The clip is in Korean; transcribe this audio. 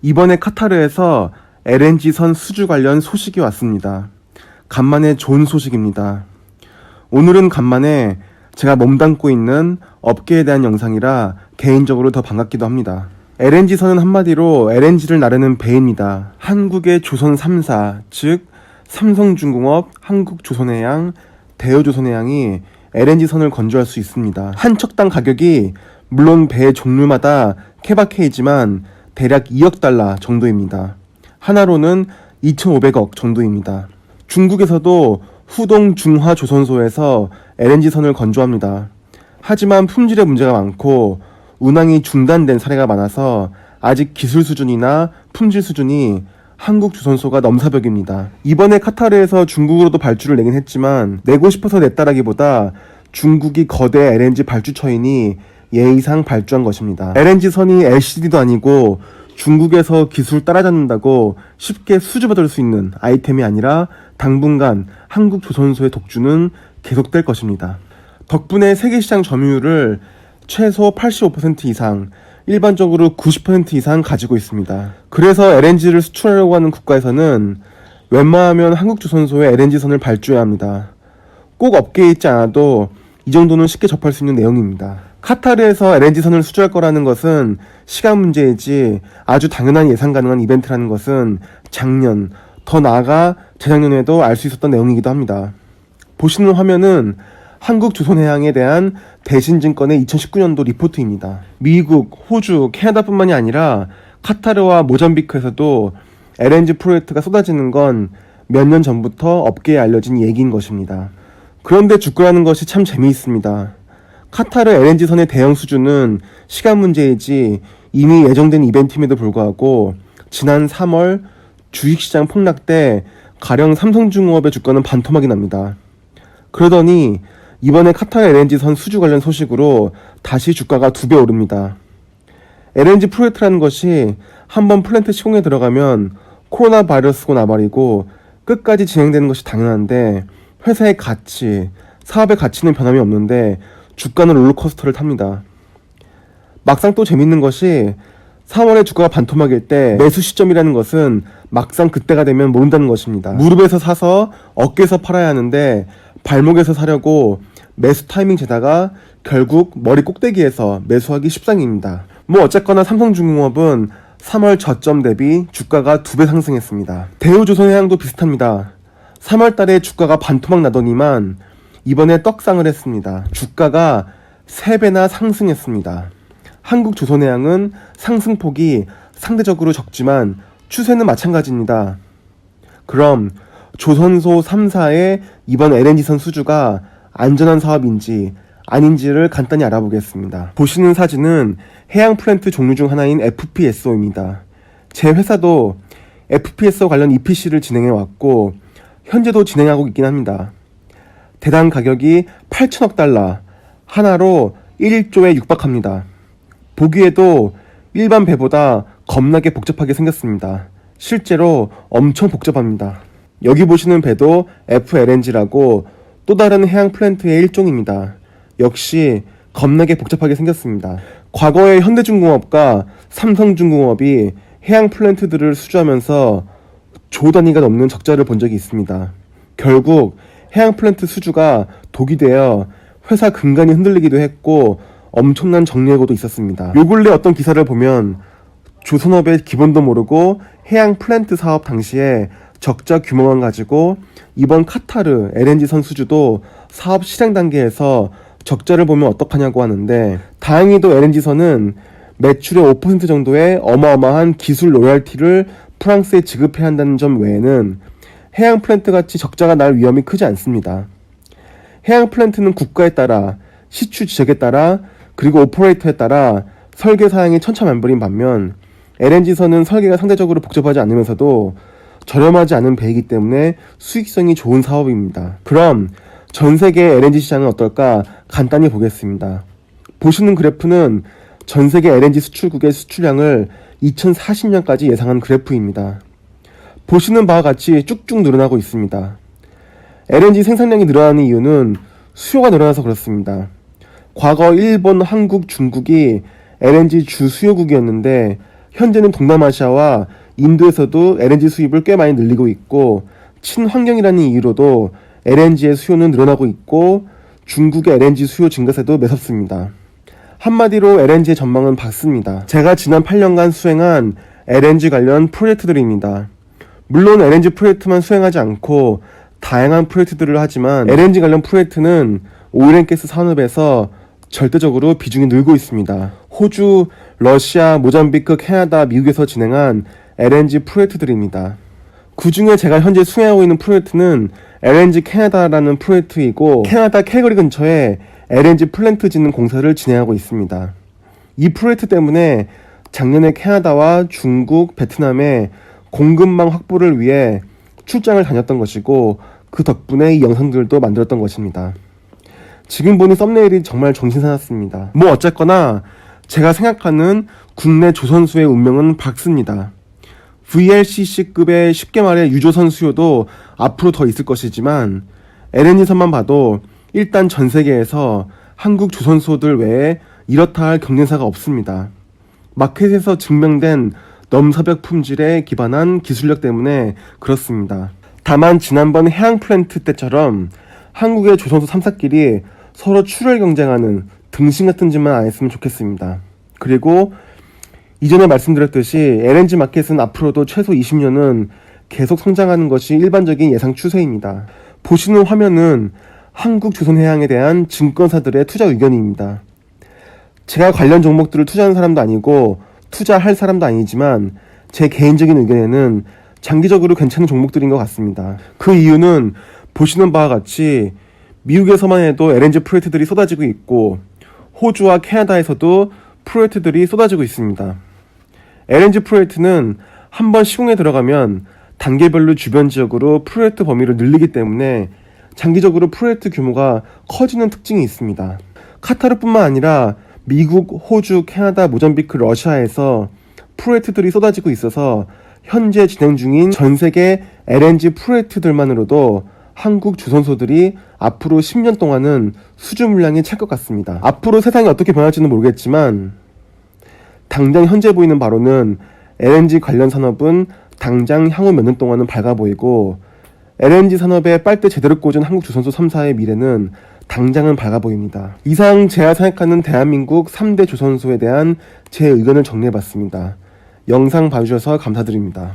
이번에 카타르에서 LNG선 수주 관련 소식이 왔습니다. 간만에 좋은 소식입니다. 오늘은 간만에 제가 몸담고 있는 업계에 대한 영상이라 개인적으로 더 반갑기도 합니다. LNG선은 한마디로 LNG를 나르는 배입니다. 한국의 조선 3사, 즉 삼성중공업, 한국조선해양, 대우조선해양이 LNG선을 건조할 수 있습니다. 한 척당 가격이 물론 배 종류마다 케바케이지만 대략 2억 달러 정도입니다. 하나로는 2,500억 정도입니다. 중국에서도 후동 중화조선소에서 LNG선을 건조합니다. 하지만 품질에 문제가 많고 운항이 중단된 사례가 많아서 아직 기술 수준이나 품질 수준이 한국 조선소가 넘사벽입니다. 이번에 카타르에서 중국으로도 발주를 내긴 했지만 내고 싶어서 냈다라기보다 중국이 거대 LNG 발주처이니 예의상 발주한 것입니다. LNG선이 LCD도 아니고 중국에서 기술 따라잡는다고 쉽게 수주받을 수 있는 아이템이 아니라 당분간 한국 조선소의 독주는 계속될 것입니다. 덕분에 세계시장 점유율을 최소 85% 이상, 일반적으로 90% 이상 가지고 있습니다. 그래서 LNG를 수출하려고 하는 국가에서는 웬만하면 한국 조선소에 LNG선을 발주해야 합니다. 꼭 업계에 있지 않아도 이 정도는 쉽게 접할 수 있는 내용입니다. 카타르에서 LNG선을 수주할 거라는 것은 시간 문제이지 아주 당연한 예상 가능한 이벤트라는 것은 작년, 더 나아가 재작년에도 알 수 있었던 내용이기도 합니다. 보시는 화면은 한국조선해양에 대한 대신증권의 2019년도 리포트입니다. 미국, 호주, 캐나다뿐만이 아니라 카타르와 모잠비크에서도 LNG 프로젝트가 쏟아지는 건 몇 년 전부터 업계에 알려진 얘기인 것입니다. 그런데 주가라는 것이 참 재미있습니다. 카타르 LNG선의 대형 수주는 시간 문제이지 이미 예정된 이벤트임에도 불구하고 지난 3월 주식시장 폭락 때 가령 삼성중공업의 주가는 반토막이 납니다. 그러더니 이번에 카타르 LNG선 수주 관련 소식으로 다시 주가가 2배 오릅니다. LNG 프로젝트라는 것이 한번 플랜트 시공에 들어가면 코로나 바이러스고 나발이고 끝까지 진행되는 것이 당연한데 회사의 가치, 사업의 가치는 변함이 없는데 주가는 롤러코스터를 탑니다. 막상 또 재밌는 것이 3월에 주가가 반토막일 때 매수 시점이라는 것은 막상 그때가 되면 모른다는 것입니다. 무릎에서 사서 어깨에서 팔아야 하는데 발목에서 사려고 매수 타이밍 재다가 결국 머리 꼭대기에서 매수하기 십상입니다. 뭐 어쨌거나 삼성중공업은 3월 저점 대비 주가가 2배 상승했습니다. 대우조선해양도 비슷합니다. 3월 달에 주가가 반토막 나더니만 이번에 떡상을 했습니다. 주가가 3배나 상승했습니다. 한국조선해양은 상승폭이 상대적으로 적지만 추세는 마찬가지입니다. 그럼 조선소 3사의 이번 LNG선 수주가 안전한 사업인지 아닌지를 간단히 알아보겠습니다. 보시는 사진은 해양 플랜트 종류 중 하나인 FPSO입니다. 제 회사도 FPSO 관련 EPC를 진행해왔고 현재도 진행하고 있긴 합니다. 대당 가격이 8천억 달러, 하나로 1조에 육박합니다. 보기에도 일반 배보다 겁나게 복잡하게 생겼습니다. 실제로 엄청 복잡합니다. 여기 보시는 배도 FLNG라고 또 다른 해양 플랜트의 일종입니다. 역시 겁나게 복잡하게 생겼습니다. 과거에 현대중공업과 삼성중공업이 해양 플랜트들을 수주하면서 조 단위가 넘는 적자를 본 적이 있습니다. 결국 해양 플랜트 수주가 독이 되어 회사 근간이 흔들리기도 했고 엄청난 정리해고도 있었습니다. 요 근래 어떤 기사를 보면 조선업의 기본도 모르고 해양 플랜트 사업 당시에 적자 규모만 가지고 이번 카타르 LNG선 수주도 사업 실행 단계에서 적자를 보면 어떡하냐고 하는데 다행히도 LNG선은 매출의 5% 정도의 어마어마한 기술 로열티를 프랑스에 지급해야 한다는 점 외에는 해양 플랜트 같이 적자가 날 위험이 크지 않습니다. 해양 플랜트는 국가에 따라 시추 지역에 따라 그리고 오퍼레이터에 따라 설계 사양이 천차만별인 반면 LNG선은 설계가 상대적으로 복잡하지 않으면서도 저렴하지 않은 배이기 때문에 수익성이 좋은 사업입니다. 그럼 전세계 LNG 시장은 어떨까 간단히 보겠습니다. 보시는 그래프는 전세계 LNG 수출국의 수출량을 2040년까지 예상한 그래프입니다. 보시는 바와 같이 쭉쭉 늘어나고 있습니다. LNG 생산량이 늘어나는 이유는 수요가 늘어나서 그렇습니다. 과거 일본, 한국, 중국이 LNG 주 수요국이었는데 현재는 동남아시아와 인도에서도 LNG 수입을 꽤 많이 늘리고 있고, 친환경이라는 이유로도 LNG의 수요는 늘어나고 있고, 중국의 LNG 수요 증가세도 매섭습니다. 한마디로 LNG의 전망은 밝습니다. 제가 지난 8년간 수행한 LNG 관련 프로젝트들입니다. 물론 LNG 프로젝트만 수행하지 않고 다양한 프로젝트들을 하지만 LNG 관련 프로젝트는 오일앤가스 산업에서 절대적으로 비중이 늘고 있습니다. 호주, 러시아, 모잠비크, 캐나다, 미국에서 진행한 LNG 프로젝트들입니다. 그 중에 제가 현재 수행하고 있는 프로젝트는 LNG 캐나다라는 프로젝트이고, 캐나다 캘거리 근처에 LNG 플랜트 짓는 공사를 진행하고 있습니다. 이 프로젝트 때문에 작년에 캐나다와 중국, 베트남에 공급망 확보를 위해 출장을 다녔던 것이고, 그 덕분에 이 영상들도 만들었던 것입니다. 지금 보니 썸네일이 정말 정신사납습니다. 뭐 어쨌거나 제가 생각하는 국내 조선수의 운명은 밝습니다. VLCC급의 쉽게 말해 유조선 수요도 앞으로 더 있을 것이지만, LNG선만 봐도 일단 전 세계에서 한국 조선소들 외에 이렇다 할 경쟁사가 없습니다. 마켓에서 증명된 넘사벽 품질에 기반한 기술력 때문에 그렇습니다. 다만 지난번 해양 플랜트 때처럼 한국의 조선소 3사끼리 서로 출혈 경쟁하는 등신 같은 짓만 안 했으면 좋겠습니다. 그리고 이전에 말씀드렸듯이 LNG 마켓은 앞으로도 최소 20년은 계속 성장하는 것이 일반적인 예상 추세입니다. 보시는 화면은 한국조선해양에 대한 증권사들의 투자 의견입니다. 제가 관련 종목들을 투자하는 사람도 아니고 투자할 사람도 아니지만 제 개인적인 의견에는 장기적으로 괜찮은 종목들인 것 같습니다. 그 이유는 보시는 바와 같이 미국에서만 해도 LNG 프로젝트들이 쏟아지고 있고, 호주와 캐나다에서도 프로젝트들이 쏟아지고 있습니다. LNG 프로젝트는 한번 시공에 들어가면 단계별로 주변 지역으로 프로젝트 범위를 늘리기 때문에 장기적으로 프로젝트 규모가 커지는 특징이 있습니다. 카타르뿐만 아니라 미국, 호주, 캐나다, 모잠비크, 러시아에서 프로젝트들이 쏟아지고 있어서 현재 진행 중인 전 세계 LNG 프로젝트들만으로도 한국 조선소들이 앞으로 10년 동안은 수주 물량이 찰 것 같습니다. 앞으로 세상이 어떻게 변할지는 모르겠지만 당장 현재 보이는 바로는 LNG 관련 산업은 당장 향후 몇 년 동안은 밝아 보이고, LNG 산업에 빨대 제대로 꽂은 한국 조선소 3사의 미래는 당장은 밝아 보입니다. 이상 제가 생각하는 대한민국 3대 조선소에 대한 제 의견을 정리해봤습니다. 영상 봐주셔서 감사드립니다.